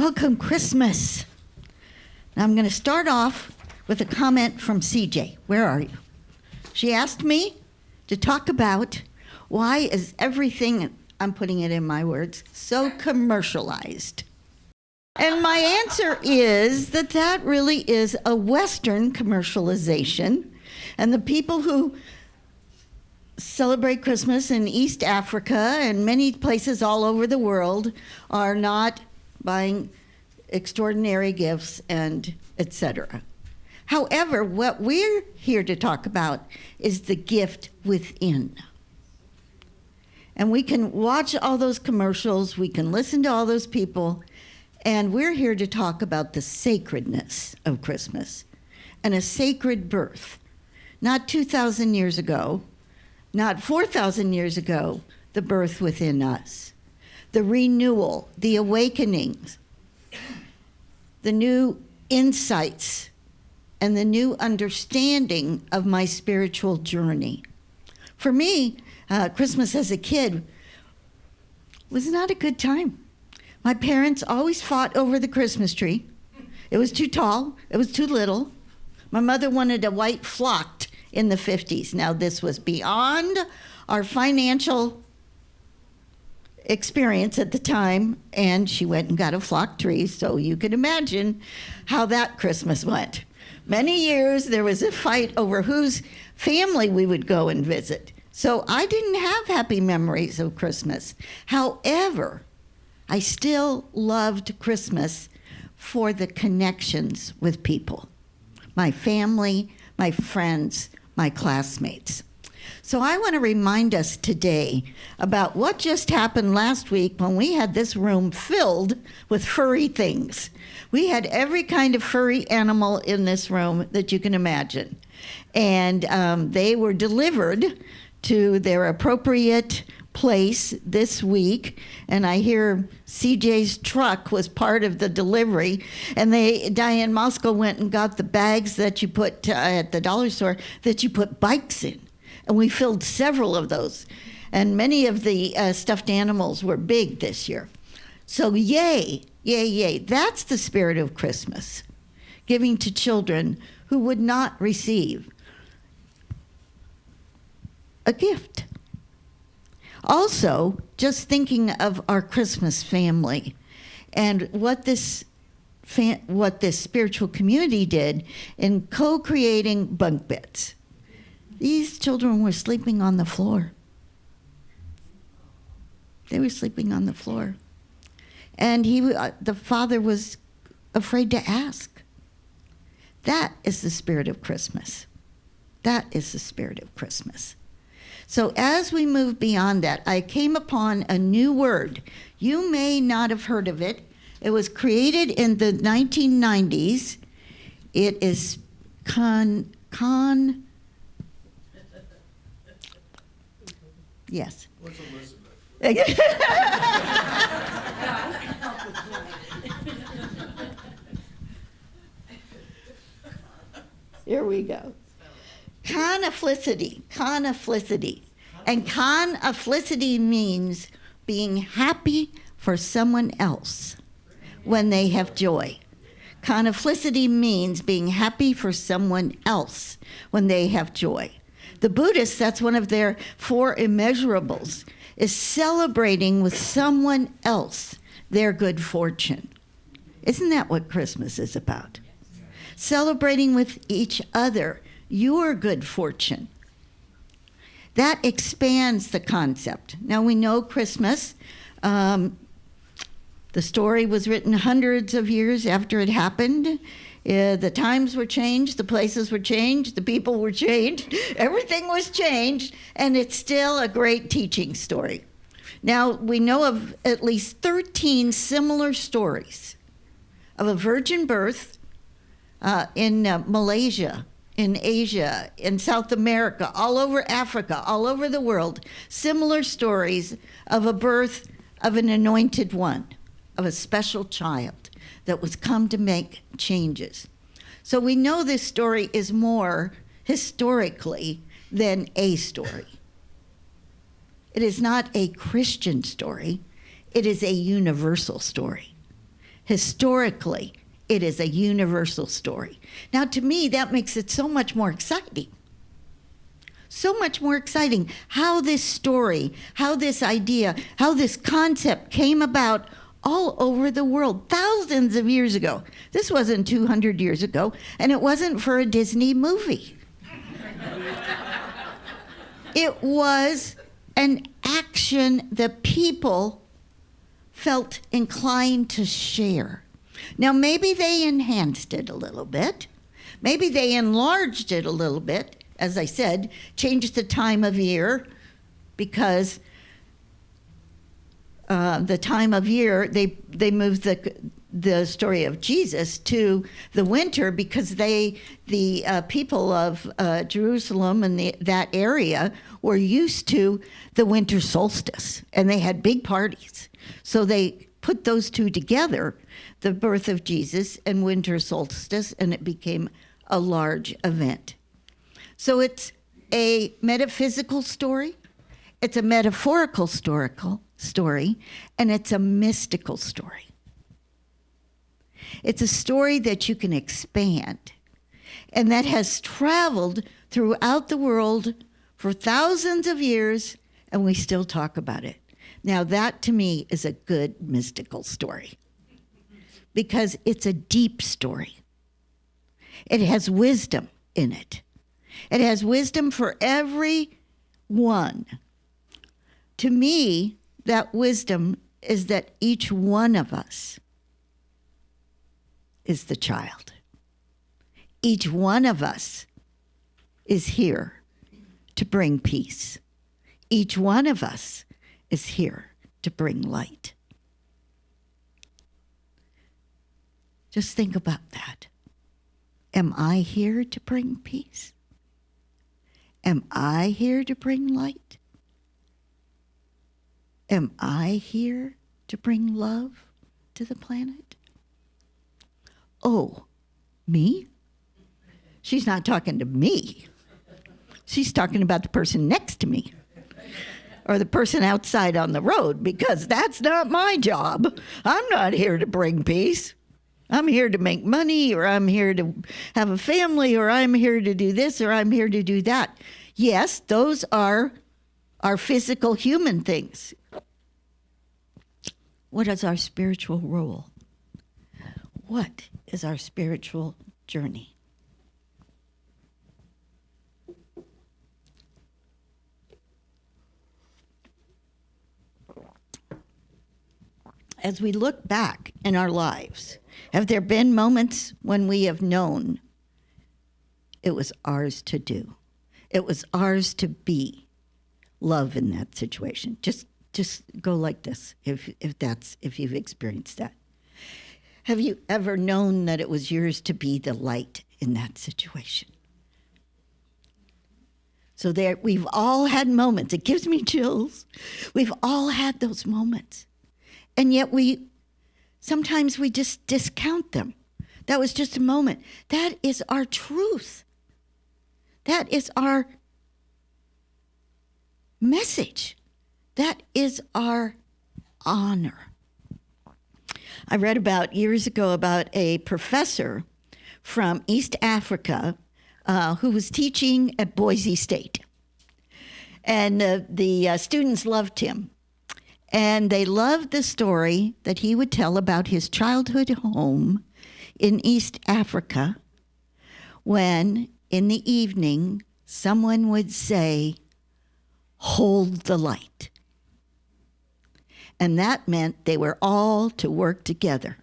Welcome, Christmas. Now I'm going to start off with a comment from CJ. Where are you? She asked me to talk about why is everything, I'm putting it in my words, so commercialized. And my answer is that really is a Western commercialization. And the people who celebrate Christmas in East Africa and many places all over the world are not buying extraordinary gifts and etc. However, what we're here to talk about is the gift within. And we can watch all those commercials, we can listen to all those people, and we're here to talk about the sacredness of Christmas and a sacred birth. Not 2,000 years ago, not 4,000 years ago, the birth within us, the renewal, the awakenings, the new insights, and the new understanding of my spiritual journey. For me, Christmas as a kid was not a good time. My parents always fought over the Christmas tree. It was too tall, it was too little. My mother wanted a white flocked in the 50s. Now this was beyond our financial experience at the time, and she went and got a flock tree, so you can imagine how that Christmas went. Many years there was a fight over whose family we would go and visit. So I didn't have happy memories of Christmas. However, I still loved Christmas for the connections with people, my family, my friends, my classmates. So I want to remind us today about what just happened last week when we had this room filled with furry things. We had every kind of furry animal in this room that you can imagine. And they were delivered to their appropriate place this week, and I hear CJ's truck was part of the delivery, and Diane Moscow went and got the bags that you put at the dollar store that you put bikes in, and we filled several of those, and many of the stuffed animals were big this year. So yay, yay, yay. That's the spirit of Christmas, giving to children who would not receive a gift. Also, just thinking of our Christmas family and what this spiritual community did in co-creating bunk beds. These children were sleeping on the floor. They were sleeping on the floor. And the father was afraid to ask. That is the spirit of Christmas. That is the spirit of Christmas. So as we move beyond that, I came upon a new word. You may not have heard of it. It was created in the 1990s. It is yes. What's Elizabeth? Here we go. Conflicity. And conflicity means being happy for someone else when they have joy. Conflicity means being happy for someone else when they have joy. The Buddhists, that's one of their 4 immeasurables, is celebrating with someone else their good fortune. Isn't that what Christmas is about? Celebrating with each other your good fortune. That expands the concept. Now we know Christmas, the story was written hundreds of years after it happened. The times were changed, the places were changed, the people were changed, everything was changed, and it's still a great teaching story. Now we know of at least 13 similar stories of a virgin birth in Malaysia, in Asia, in South America, all over Africa, all over the world, similar stories of a birth of an anointed one, of a special child that was come to make changes. So we know this story is more historically than a story. It is not a Christian story, it is a universal story. historically, it is a universal story. Now, to me, that makes it so much more exciting. So much more exciting how this story, how this idea, how this concept came about all over the world thousands of years ago. This wasn't 200 years ago, and it wasn't for a Disney movie. It was an action that people felt inclined to share. Now, maybe they enhanced it a little bit. Maybe they enlarged it a little bit. As I said, changed the time of year because the time of year, they moved the story of Jesus to the winter because the people of Jerusalem and that area were used to the winter solstice, and they had big parties. So they put those two together, the birth of Jesus and winter solstice, and it became a large event. So it's a metaphysical story, it's a metaphorical story, and it's a mystical story. It's a story that you can expand and that has traveled throughout the world for thousands of years, and we still talk about it. Now, that to me is a good mystical story because it's a deep story. It has wisdom in it. It has wisdom for everyone. To me, that wisdom is that each one of us is the child. Each one of us is here to bring peace. Each one of us is here to bring light. Just think about that. Am I here to bring peace? Am I here to bring light? Am I here to bring love to the planet? Oh, me? She's not talking to me. She's talking about the person next to me or the person outside on the road, because that's not my job. I'm not here to bring peace. I'm here to make money, or I'm here to have a family, or I'm here to do this, or I'm here to do that. Yes, those are our physical human things. What is our spiritual role? What is our spiritual journey? As we look back in our lives, have there been moments when we have known it was ours to do? It was ours to be love in that situation. Just go like this if you've experienced that. Have you ever known that it was yours to be the light in that situation? So there, we've all had moments. It gives me chills. We've all had those moments. And yet sometimes we just discount them. That was just a moment. That is our truth. That is our message. That is our honor. I read years ago about a professor from East Africa who was teaching at Boise State. And the students loved him. And they loved the story that he would tell about his childhood home in East Africa when, in the evening, someone would say, "Hold the light." And that meant they were all to work together.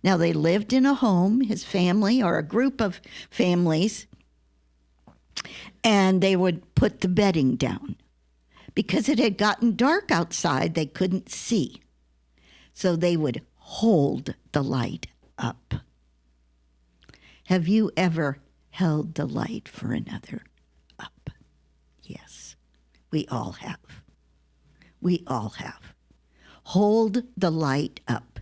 Now, they lived in a home, his family, or a group of families, and they would put the bedding down. Because it had gotten dark outside, they couldn't see. So they would hold the light up. Have you ever held the light for another up? Yes, we all have. We all have. Hold the light up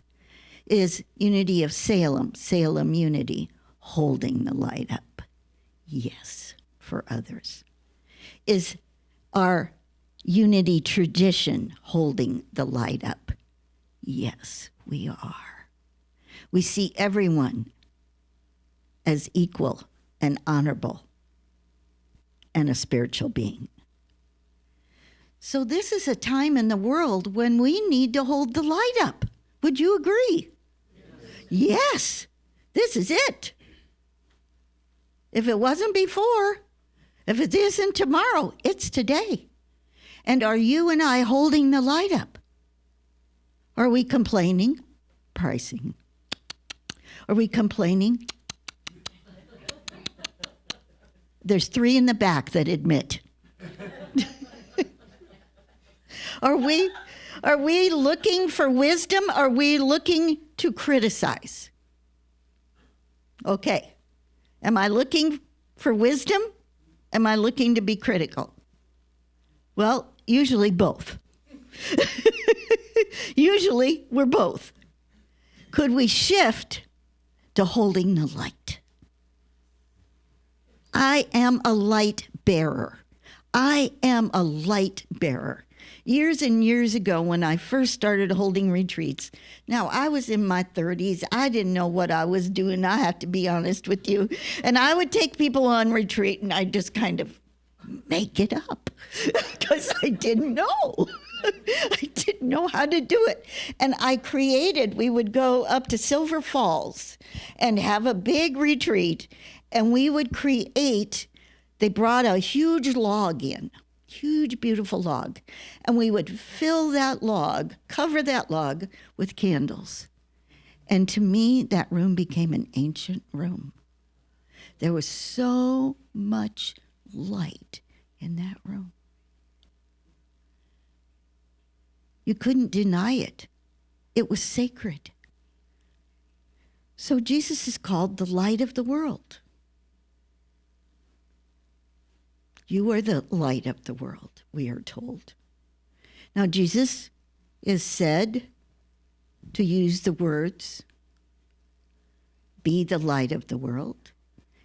is unity of Salem, Salem unity, holding the light up. Yes, for others. Is our unity tradition holding the light up? Yes, we are. We see everyone as equal and honorable and a spiritual being. So this is a time in the world when we need to hold the light up. Would you agree? Yes. This is it. If it wasn't before, if it isn't tomorrow, it's today. And are you and I holding the light up? Are we complaining? Pricing. Are we complaining? There's 3 in the back that admit. Are we looking for wisdom? Are we looking to criticize? Okay. Am I looking for wisdom? Am I looking to be critical? Well, usually both. Usually we're both. Could we shift to holding the light? I am a light bearer. I am a light bearer. Years and years ago, when I first started holding retreats, now I was in my 30s. I didn't know what I was doing. I have to be honest with you. And I would take people on retreat and I'd just kind of make it up because I didn't know. I didn't know how to do it. And we would go up to Silver Falls and have a big retreat. And we would they brought a huge log in. Huge, beautiful log. And we would fill that log, cover that log with candles. And to me, that room became an ancient room. There was so much light in that room. You couldn't deny it. It was sacred. So Jesus is called the light of the world. You are the light of the world, we are told. Now, Jesus is said to use the words, be the light of the world.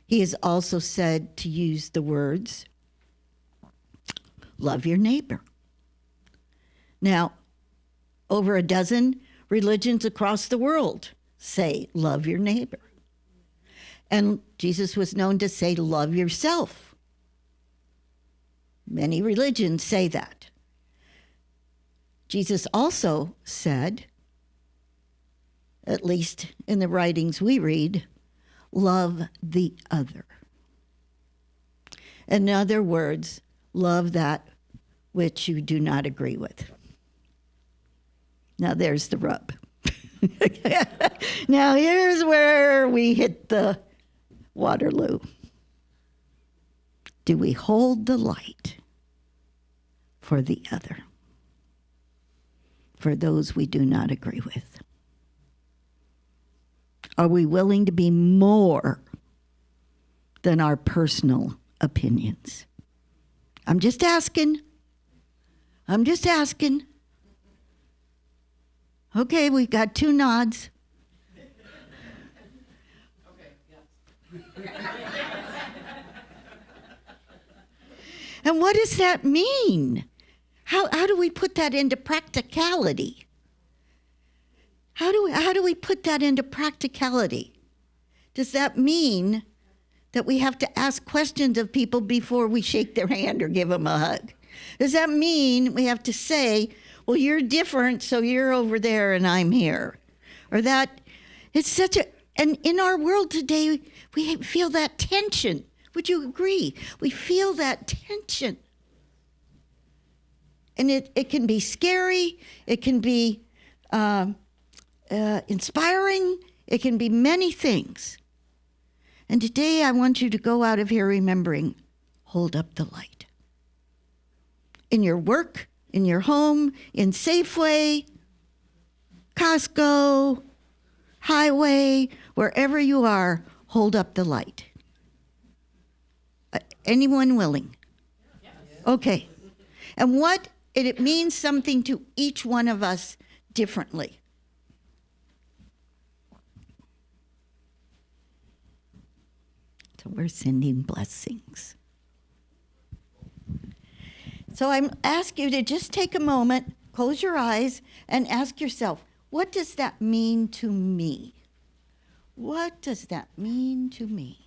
He is also said to use the words, love your neighbor. Now, over a dozen religions across the world say, love your neighbor. And Jesus was known to say, love yourself. Many religions say that. Jesus also said, at least in the writings we read, love the other. In other words, love that which you do not agree with. Now there's the rub. Now here's where we hit the Waterloo. Do we hold the light for the other? For those we do not agree with? Are we willing to be more than our personal opinions? I'm just asking. Okay, we've got 2 nods. Okay, yes. And what does that mean? How do we put that into practicality? How do we put that into practicality? Does that mean that we have to ask questions of people before we shake their hand or give them a hug? Does that mean we have to say, well, you're different, so you're over there and I'm here? Or that it's and in our world today, we feel that tension. Would you agree? We feel that tension. And it can be scary. It can be inspiring. It can be many things. And today I want you to go out of here remembering, hold up the light. In your work, in your home, in Safeway, Costco, highway, wherever you are, hold up the light. Anyone willing? Okay. And it means something to each one of us differently. So we're sending blessings. So I ask you to just take a moment, close your eyes, and ask yourself, what does that mean to me? What does that mean to me?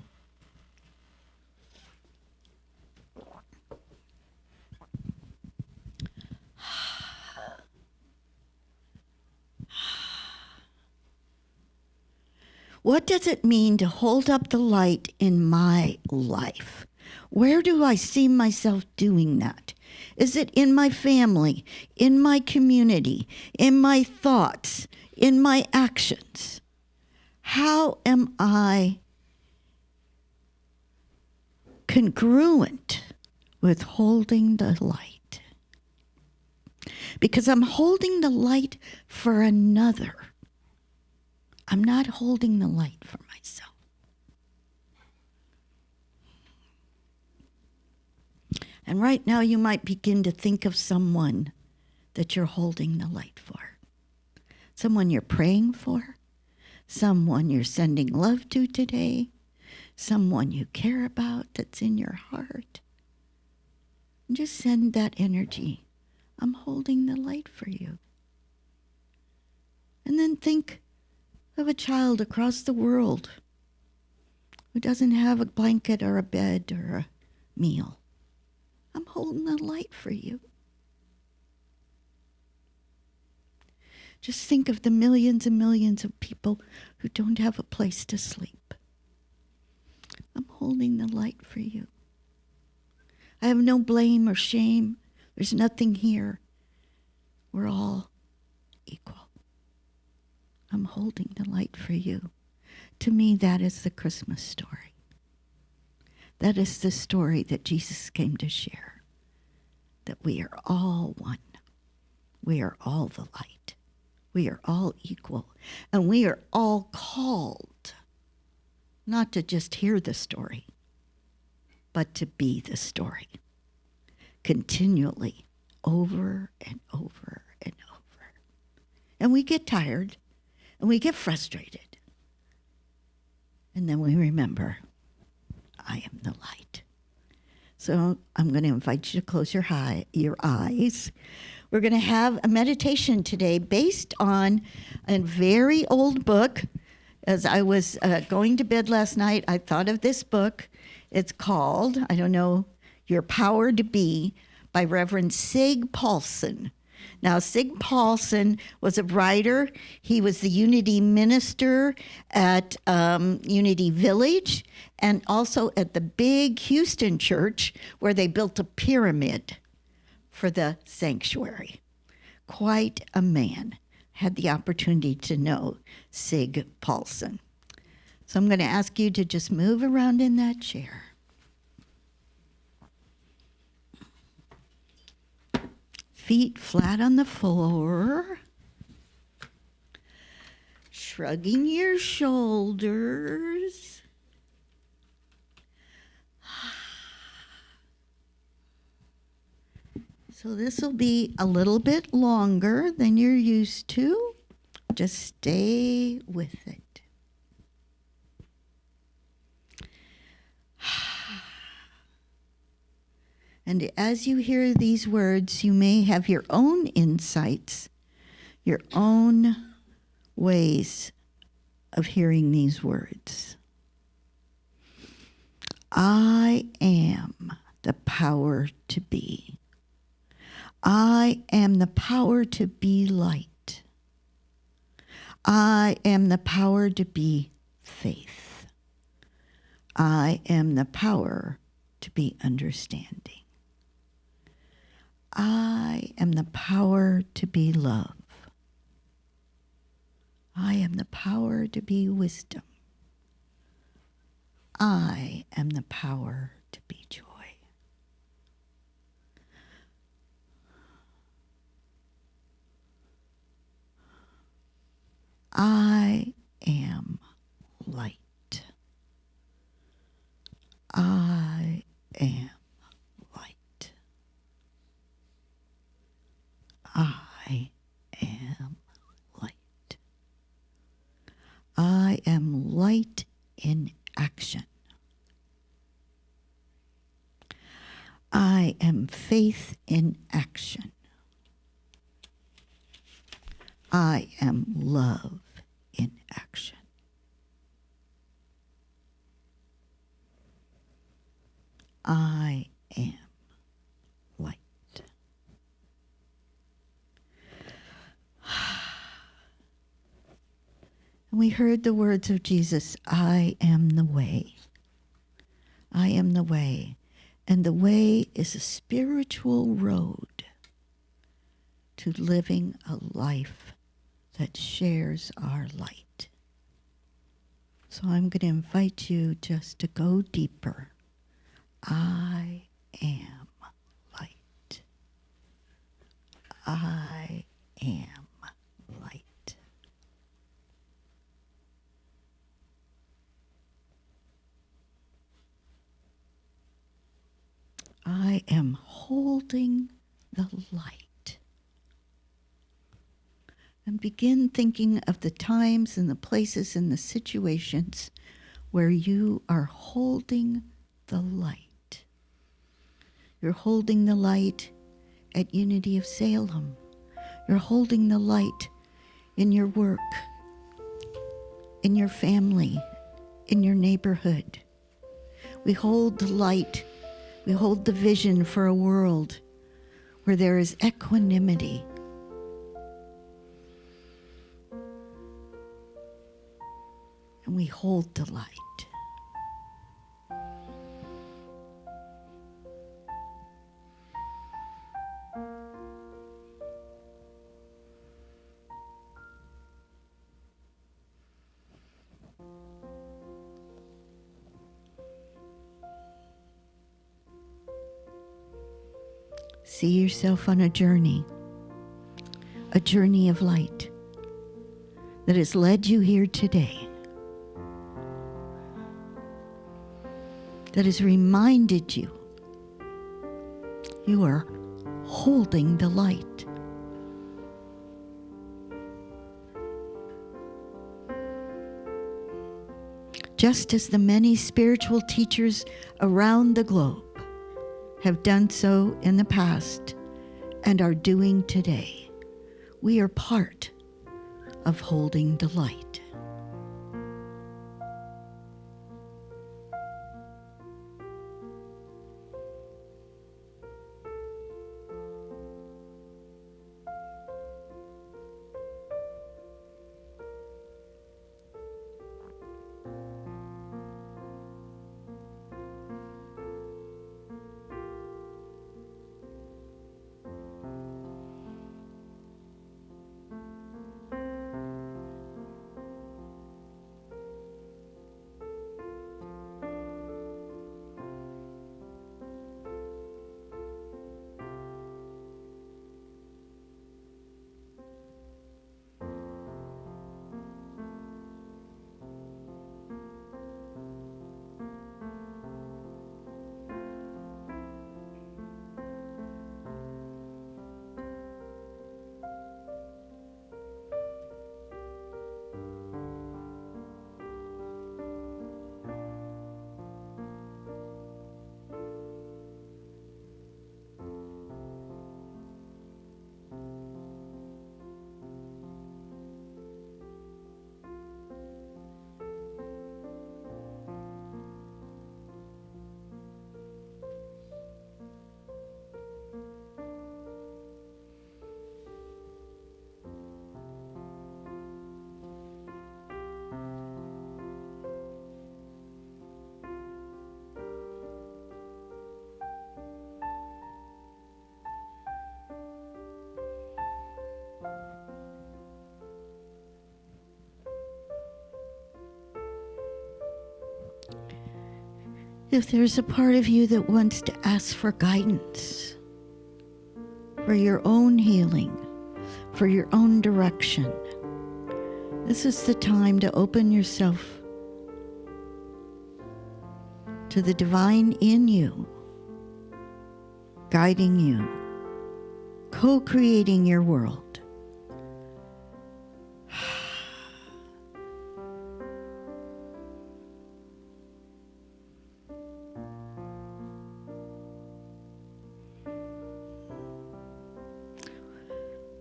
What does it mean to hold up the light in my life? Where do I see myself doing that? Is it in my family, in my community, in my thoughts, in my actions? How am I congruent with holding the light? Because I'm holding the light for another. I'm not holding the light for myself. And right now you might begin to think of someone that you're holding the light for. Someone you're praying for. Someone you're sending love to today. Someone you care about that's in your heart. And just send that energy. I'm holding the light for you. And then think of a child across the world who doesn't have a blanket or a bed or a meal. I'm holding the light for you. Just think of the millions and millions of people who don't have a place to sleep. I'm holding the light for you. I have no blame or shame. There's nothing here. We're all equal. I'm holding the light for you. To me, that is the Christmas story. That is the story that Jesus came to share. That we are all one. We are all the light. We are all equal. And we are all called not to just hear the story, but to be the story. Continually, over and over and over. And we get tired. And we get frustrated. And then we remember, I am the light. So I'm going to invite you to close your eyes. We're going to have a meditation today based on a very old book. As I was going to bed last night, I thought of this book. It's called, I don't know, Your Power to Be by Reverend Sig Paulson. Now, Sig Paulson was a writer. He was the Unity minister at Unity Village and also at the big Houston church where they built a pyramid for the sanctuary. Quite a man. Had the opportunity to know Sig Paulson. So I'm going to ask you to just move around in that chair. Feet flat on the floor. Shrugging your shoulders. So this will be a little bit longer than you're used to. Just stay with it. And as you hear these words, you may have your own insights, your own ways of hearing these words. I am the power to be. I am the power to be light. I am the power to be faith. I am the power to be understanding. I am the power to be love. I am the power to be wisdom. I am the power to be joy. I am light. I am light. I am light. I am light in action. I am faith in action. I am love in action. I am light. And we heard the words of Jesus, I am the way. I am the way. And the way is a spiritual road to living a life that shares our light. So I'm going to invite you just to go deeper. I am light. I am light. I am holding the light. And begin thinking of the times and the places and the situations where you are holding the light. You're holding the light at Unity of Salem. You're holding the light in your work, in your family, in your neighborhood. We hold the light. We hold the vision for a world where there is equanimity. And we hold the light. See yourself on a journey of light that has led you here today, that has reminded you you are holding the light. Just as the many spiritual teachers around the globe have done so in the past and are doing today, we are part of holding the light. If there's a part of you that wants to ask for guidance, for your own healing, for your own direction, this is the time to open yourself to the divine in you, guiding you, co-creating your world.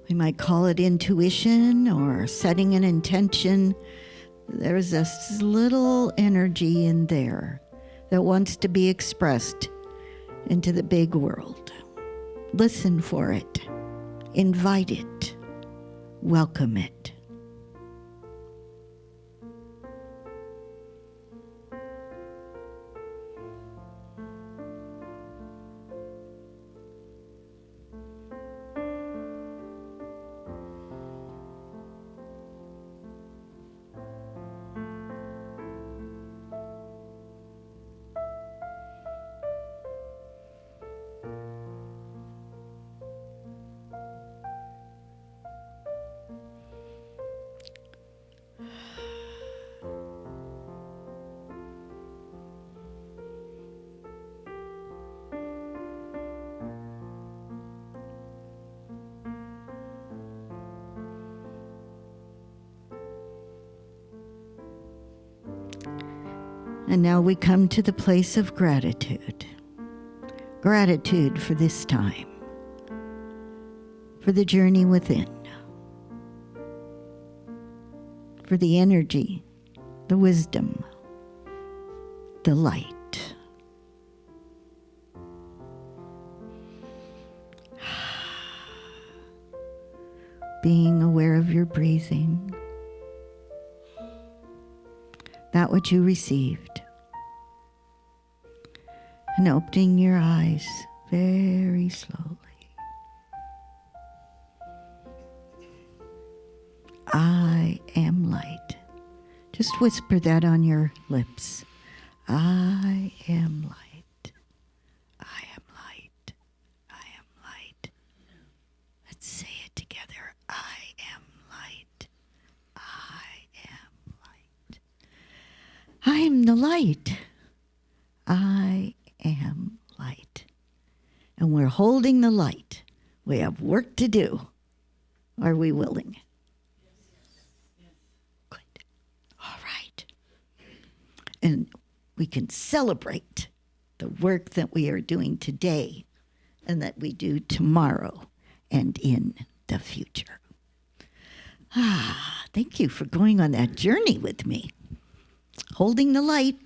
We might call it intuition or setting an intention. There's this little energy in there that wants to be expressed into the big world. Listen for it. Invite it. Welcome it. And now we come to the place of gratitude. Gratitude for this time, for the journey within, for the energy, the wisdom, the light. Being aware of your breathing, that which you received, and opening your eyes very slowly. I am light. Just whisper that on your lips. I am light. I am light. I am light. Let's say it together. I am light. I am light. I am the light. I am light. And we're holding the light. We have work to do. Are we willing? Good. All right. And we can celebrate the work that we are doing today and that we do tomorrow and in the future. Thank you for going on that journey with me. Holding the light.